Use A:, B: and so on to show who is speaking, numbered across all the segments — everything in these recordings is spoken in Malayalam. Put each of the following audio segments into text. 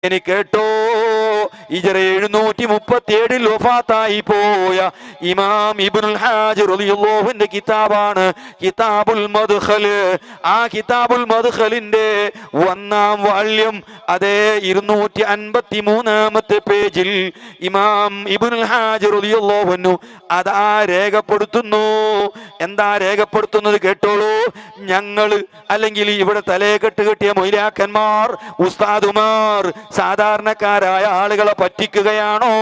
A: ഇനി കേട്ടോ, ഹിജ്റ 737 വഫാത്തായി പോയ ഇമാം ഇബ്നുൽ ഹാജ് റളിയല്ലാഹുവിന്റെ കിതാബാണ് കിതാബുൽ മദ്ഖൽ. ആ കിതാബുൽ മദ്ഖലിന്റെ 1-ാം വാള്യം അതേ 253-ാമത്തെ പേജിൽ ഇമാം ഇബ്നുൽ ഹാജ് റളിയല്ലാഹു അൻഹു അതാ രേഖപ്പെടുത്തുന്നു. എന്താ രേഖപ്പെടുത്തുന്നത് കേട്ടോളൂ. ഞങ്ങള് അല്ലെങ്കിൽ ഇവിടെ തലയെക്കെട്ട് കെട്ടിയ മൊയ്ലാക്കന്മാർ, ഉസ്താദുമാർ സാധാരണക്കാരായ ആളുകളെ പറ്റിക്കുകയാണോ?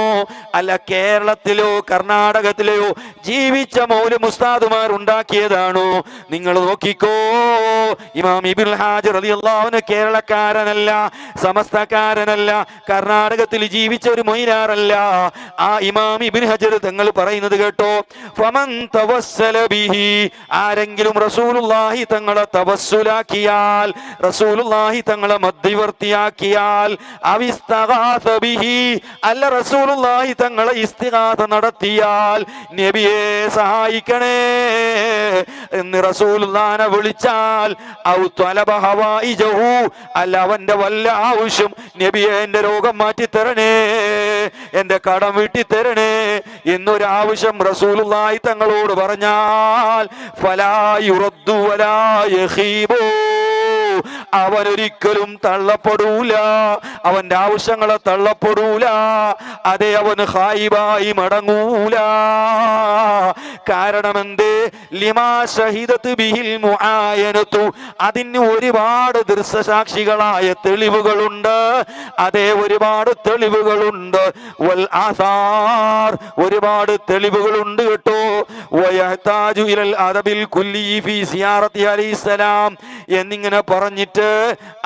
A: അല്ല, കേരളത്തിലോ കർണാടകത്തിലെയോ ജീവിച്ച മൗലവി ഉസ്താദുമാർ ഉണ്ടാക്കിയതാണോ? നിങ്ങൾ നോക്കിക്കോ. ഇമാം ഇബ്നുൽ ഹാജ് റളിയല്ലാഹു അൻഹു കേരളക്കാരനല്ല, സമസ്തക്കാരനല്ല, കർണാടകത്തിൽ ജീവിച്ച ഒരു മൊയ്ലാറല്ല. ആ ഇമാം ഇബ്നു ഹജർ തങ്ങൾ പറയുന്നത് കേട്ടോ, ഫമൻ തവസ്സല ബിഹി, ആരെങ്കിലും റസൂലുള്ളാഹി തങ്ങളെ തവസ്സുലാക്കിയാൽ, റസൂലുള്ളാഹി തങ്ങളെ മധ്യവർത്തിയാക്കിയാൽ, അവിസ്തഗാസ ബിഹി, അല്ല റസൂലുള്ളാഹി തങ്ങളെ ഇസ്തിഗാസ നടത്തിയാൽ, നബിയെ സഹായിക്കണേ എന്ന് റസൂലുള്ളാഹിനെ വിളിച്ചാൽ, ഔ ത്വലബ ഹവായിജഹു, അല്ല അവന്റെ വല്ല ആവശ്യം, നബിയെ എന്റെ രോഗം മാറ്റി തരണേ, എന്റെ കടം വീട്ടി തരണേ എന്നൊരാവശ്യം റസൂലുള്ളാഹി തങ്ങളോട് പറഞ്ഞാൽ, ഫലാ യുറദ്ദു വലാ യഖീബു, അവനൊരിക്കലും തള്ളപ്പെടൂല, അവന്റെ ആവശ്യങ്ങളെ തള്ളപ്പെടൂല, അതേ അവന് ഖായിബായി മടങ്ങൂല. കാരണം എന്ത്? ലിമാ ഷഹിദത് ബിഹിൽ മുആയനതു, അതിന് ഒരുപാട് ദൃശ്യസാക്ഷികളായ തെളിവുകളുണ്ട്. അതേ ഒരുപാട് തെളിവുകളുണ്ട്. വൽ ആസാർ, ഒരുപാട് തെളിവുകളുണ്ട് കേട്ടോ. വയഹ്താജു ഇലൽ അദബിൽ കുല്ലി ഫീ സിയാറത്തി അലൈഹിസ്സലാം എന്നിങ്ങനെ പറഞ്ഞിട്ട്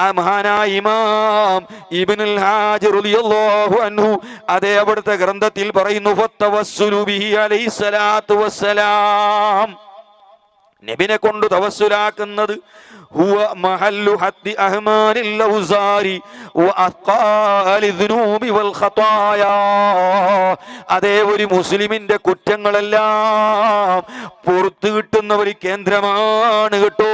A: ആ മഹാനായ ഇമാം ഇബ്നുൽ ഹാജ് റളിയല്ലാഹു അൻഹു അതേ അവിടുത്തെ ഗ്രന്ഥത്തിൽ പറയുന്നു, ഫത്തവസ്സുലു ബിഹി അലൈഹിസ്സലാത്തു വസ്സലാം, നബിനെ കൊണ്ട് തവസ്സുലാക്കുന്നത് ഹുവ മഹല്ലു ഹദ്ദി അഹ്മാനിൽ ഔസാരി വഅഖാലി ദുനൂബി വൽ ഖതായാ, അതേ ഒരു മുസ്ലിമിന്റെ കുറ്റങ്ങളെല്ലാം പുറത്തു കിട്ടുന്ന ഒരു കേന്ദ്രമാണ് കേട്ടോ.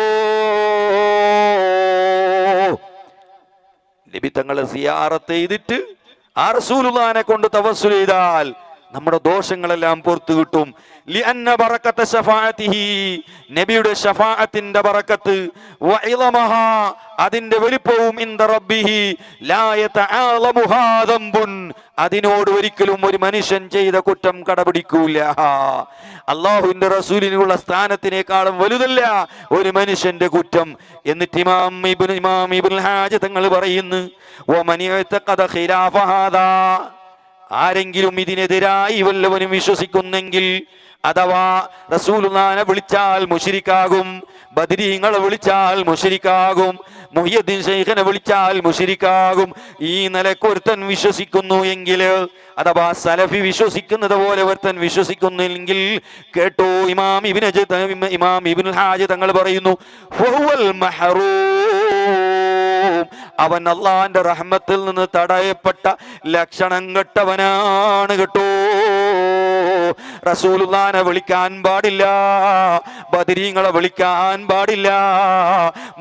A: നബി തങ്ങളെ സിയാറത്ത് ചെയ്തിട്ട് ആ റസൂലുള്ളാഹിനെ കൊണ്ട് തവസ്സുൽ ചെയ്താൽ നമ്മുടെ ദോഷങ്ങളെല്ലാം പുറത്തു കിട്ടും. ലിഅന്ന ബറകത ശഫാഅതിഹി, നബിയുടെ ശഫാഅത്തിന്റെ ബറകത്ത്, വഇളമഹാ, അതിന്റെ വലിപ്പവും, ഇൻദ റബ്ബിഹി ലാ യതആലമുഹാ ദംബുൻ, അതിനോട് ഒരിക്കലും ഒരു മനുഷ്യൻ ചെയ്ത കുറ്റം കടപിടിക്കൂല. അല്ലാഹുവിന്റെ റസൂലിനുള്ള സ്ഥാനത്തിനേക്കാളും വലുതല്ല ഒരു മനുഷ്യന്റെ കുറ്റം. എന്നിട്ട് ഇമാം ഇബ്നുൽ ഹാജ് തങ്ങൾ പറയുന്നു, വമൻ യതഖദ ഖിലാഫ ഹാദാ, ആരെങ്കിലും ഇതിനെതിരായി വല്ലവനും വിശ്വസിക്കുന്നെങ്കിൽ, അഥവാ റസൂലുള്ളാഹിനെ വിളിച്ചാൽ മുശ്രിക്കാകും, ബദരീങ്ങളെ വിളിച്ചാൽ മുശ്രിക്കാകും, മുഹ്യിദ്ദീൻ ശൈഖിനെ വിളിച്ചാൽ മുശ്രിക്കാകും, ഈ നിലക്കൊരുത്തൻ വിശ്വസിക്കുന്നു എങ്കിൽ, അഥവാ സലഫി വിശ്വസിക്കുന്നത് പോലെ ഒരുത്തൻ വിശ്വസിക്കുന്നെങ്കിൽ കേട്ടോ, ഇമാം ഇബ്നുൽ ഹാജ് തങ്ങൾ പറയുന്നു, ഫഹുവൽ മഹ്റൂം, അവൻ അള്ളാന്റെ റഹ്മത്തിൽ നിന്ന് തടയപ്പെട്ട ലക്ഷണം കെട്ടവനാണ് കേട്ടോ. റസൂലുള്ളാഹിനെ വിളിക്കാൻ പാടില്ല, ബദരീങ്ങളെ വിളിക്കാൻ പാടില്ല,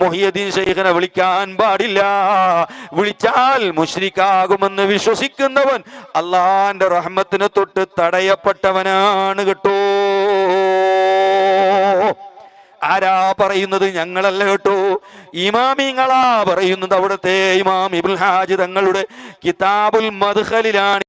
A: മുഹ്യിദ്ദീൻ ശൈഖിനെ വിളിക്കാൻ പാടില്ല, വിളിച്ചാൽ മുശ്രിക്കാകുമെന്ന് വിശ്വസിക്കുന്നവൻ അള്ളാന്റെ റഹ്മത്തിനെ തൊട്ട് തടയപ്പെട്ടവനാണ് കേട്ടോ. ആരാ പറയുന്നത്? ഞങ്ങളല്ല കേട്ടോ, ഇമാമിങ്ങളാ പറയുന്നത്. അവിടുത്തെ ഇമാം ഇബ്നുൽ ഹാജ് തങ്ങളുടെ കിതാബുൽ മദ്ഖലിലാണ്